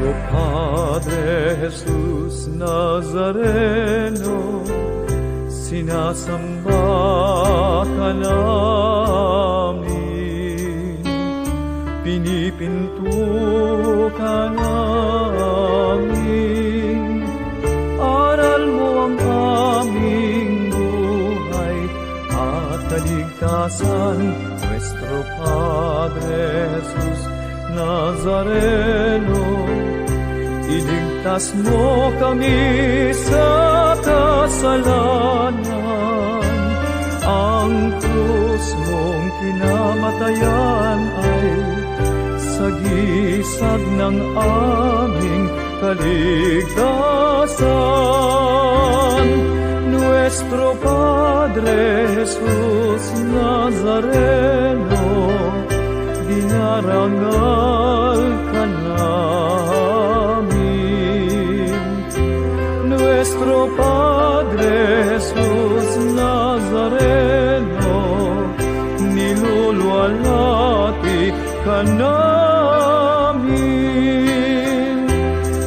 Nuestro Padre Jesus Nazareno, sinasamba ka namin, pinipinto ka namin, aral mo ang aming buhay at kaligtasan. Nuestro Padre Jesus Nazareno, iligtas mo kami sa kasalanan. Ang krus mong kinamatayan ay sagisag ng aming kaligtasan. Nuestro Padre Jesus Nazareno, dinarangal ka namin. Nuestro Padre Jesus Nazareno, niluluwalhati ka namin.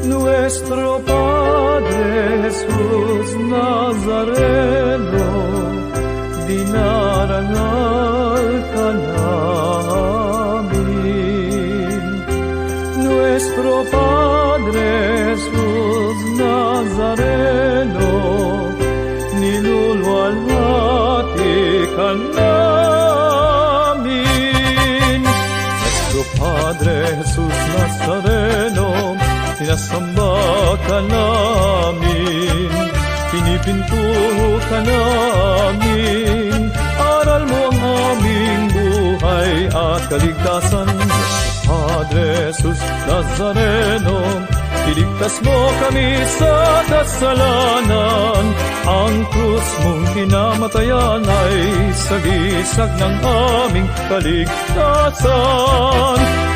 Nuestro Padre Jesus Nazareno, dinarangal ka namin. Nuestro Padre Jesus Nazareno, niluluwalhati ka namin. Nuestro Padre Jesus Nazareno, sinasamba ka namin, pinipinto ka namin, aral mo ang aming buhay at kaligtasan. Padre Jesus Nazareno, iligtas mo kami sa kasalanan. Ang krus mong kinamatayan ay sagisag ng aming kaligtasan.